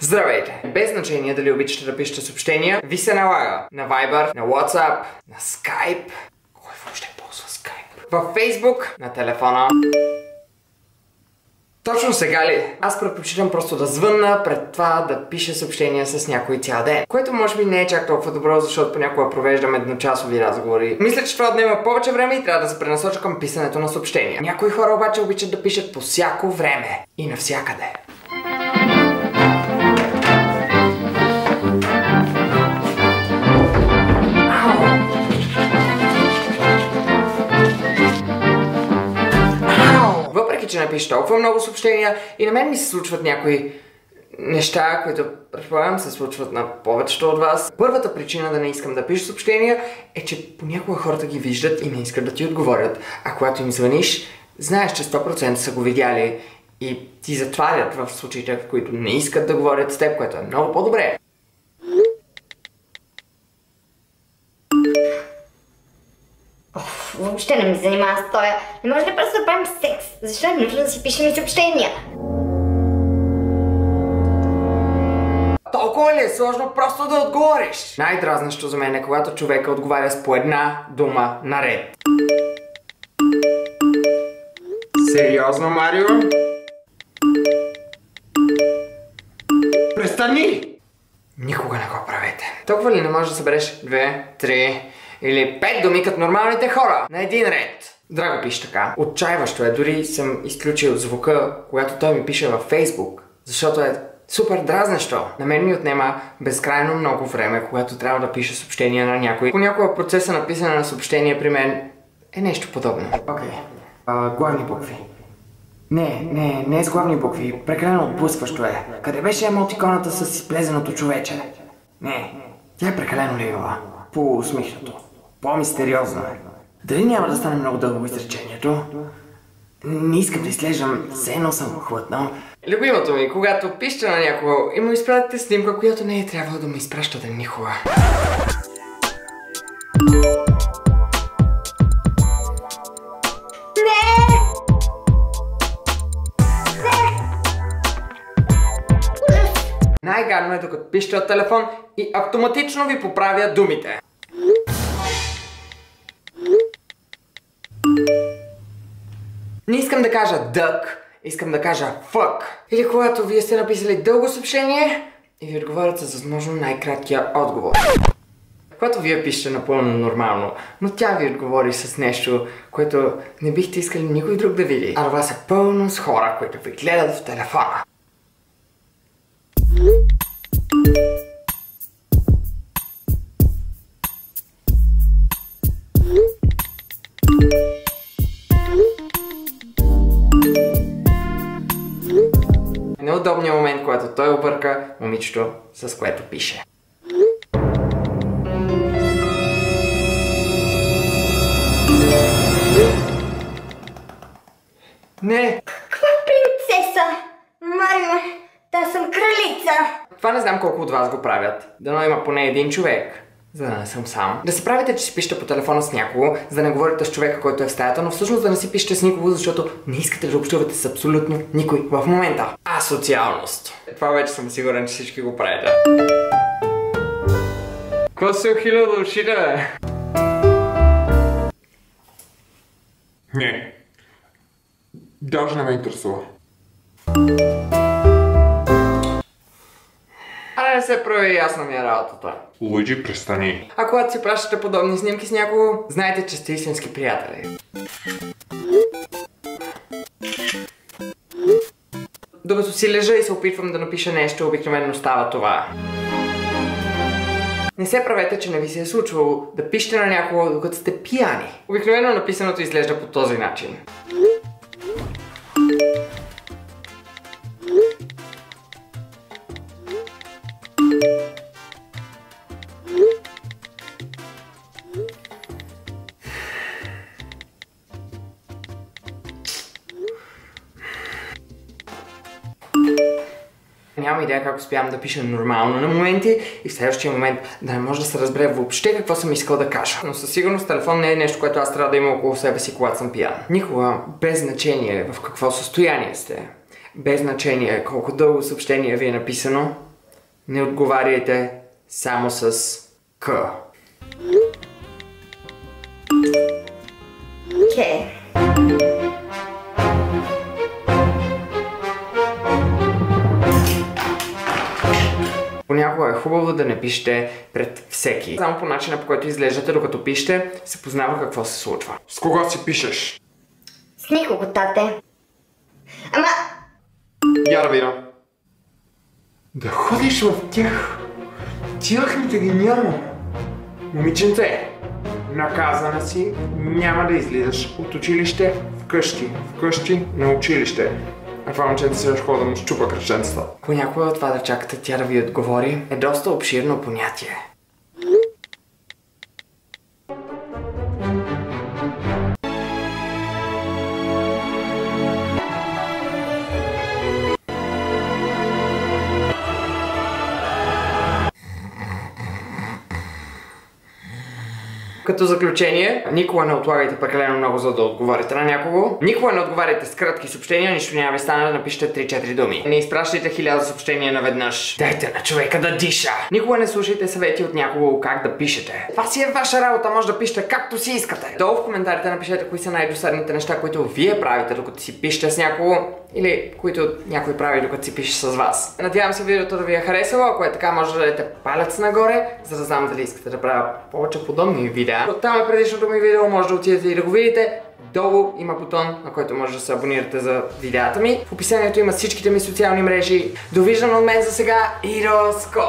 Здравейте! Без значение дали обичате да пишете съобщения, ви се налага на Viber, на WhatsApp, на Skype. Кой въобще ползва Skype? Във Facebook, на телефона. Точно сега ли? Аз предпочитам просто да звънна пред това да пиша съобщения с някой цял ден. Което може би не е чак толкова добро, защото понякога провеждам едночасови разговори. Мисля, че това отнема повече време и трябва да се пренасоча към писането на съобщения. Някои хора обаче обичат да пишат по всяко време и навсякъде. Въпреки че напиша толкова много съобщения и на мен ми се случват някои неща, които предполагам се случват на повечето от вас. Първата причина да не искам да пиша съобщения е, че понякога хората ги виждат и не искат да ти отговорят. А когато им звъниш, знаеш, че 100% са го видяли и ти затварят в случаите, в които не искат да говорят с теб, което е много по-добре. Въобще не ми занимава с тоя. Не може ли просто да правим секс? Защо е нужно да си пишем и съобщения? Толкова ли е сложно просто да отговориш? Най-дразнещо за мен е, когато човека отговаря с по една дума наред. Сериозно, Марио? Престани! Никога не го правете. Толкова ли не можеш да събереш 2, 3 или 5 думи като нормалните хора на един ред? Драго пише така. Отчаиващо е, дори съм изключил звука, когато той ми пише във Facebook, защото е супер дразнещо. На мен ми отнема безкрайно много време, когато трябва да пиша съобщения на някой. Понякога процеса на писане на съобщения при мен е нещо подобно. Окей. Главни букви. Не е с главни букви. Прекалено отблъскващо е. Къде беше емотиконата с изплезеното човече? Не, тя е прекалено ливава. По-усмихнато. По-мистериозно е. Дали няма да стане много дълго изречението? Не искам да изглеждам, все едно съм хлътнал. Любимото ми, когато пишете на някого и му изпратите снимка, която не е трябвало да му изпращате никога. Най-гадно е докато пишете от телефон и автоматично ви поправя думите. Не искам да кажа дък, искам да кажа fuck. Или когато вие сте написали дълго съобщение и ви отговорят с възможно най-краткия отговор. Когато вие пишете напълно нормално, но тя ви отговори с нещо, което не бихте искали никой друг да види. А това са пълно с хора, които ви гледат в телефона. Неудобният момент, когато той обърка момичето, с което пише. Не! Каква принцеса? Марио, да съм кралица! Това не знам колко от вас го правят. Дано има поне един човек, за да не съм сам. Да се правите, че си пишете по телефона с някого, за да не говорите с човека, който е в стаята, но всъщност да не си пишете с никого, защото не искате да общувате с абсолютно никой в момента. Асоциалност. Това вече съм сигурен, че всички го правите. Какво се ухиля да ушите, бе? Не. Даже не ме интересува. Не се прави, ясно ми е работата. Луиджи, престани. А когато си пращате подобни снимки с някого, знаете, че сте истински приятели. Докато си лежа и се опитвам да напиша нещо, обикновено става това. Не се правете, че не ви се е случвало да пишете на някого, докато сте пияни. Обикновено написаното изглежда по този начин. Нямам идея как успявам да пиша нормално на моменти и в следващия момент да не може да се разбере въобще какво съм искал да кажа. Но със сигурност телефон не е нещо, което аз трябва да има около себе си, когато съм пиян. Никога, без значение в какво състояние сте, без значение колко дълго съобщение ви е написано, Не отговаряйте само с К. Окей. Понякога е хубаво да не пишете пред всеки. Само по начина, по който изглеждате докато пишете, се познава какво се случва. С кого си пишеш? С никого, тате. Ама... Я разбирам. Да ходиш в тяхните ги няма. Момиченце, наказана си, няма да излизаш от училище вкъщи на училище. А това момченце сега ще хода да му щупа кръченцата. Понякога това да чакате тя да ви отговори е доста обширно понятие. Като заключение, никога не отлагайте прекалено много, за да отговорите на някого. Никога не отговаряйте с кратки съобщения, нищо няма ви стане да напишете 3-4 думи. Не изпращайте 1000 съобщения наведнъж. Дайте на човека да диша. Никога не слушайте съвети от някого как да пишете. Това си е ваша работа, може да пишете както си искате. Долу в коментарите напишете кои са най-досадните неща, които вие правите докато си пишете с някого, или които някой прави докато си пише с вас. Надявам се видеото да ви е харесало, ако е така може да дадете палец нагоре, за да знам дали искате да правя повече подобни видеа. Оттам е предишното ми видео, може да отидете и да го видите. Долу има бутон, на който може да се абонирате за видеята ми. В описанието има всичките ми социални мрежи. Довиждане от мен за сега и до скоро!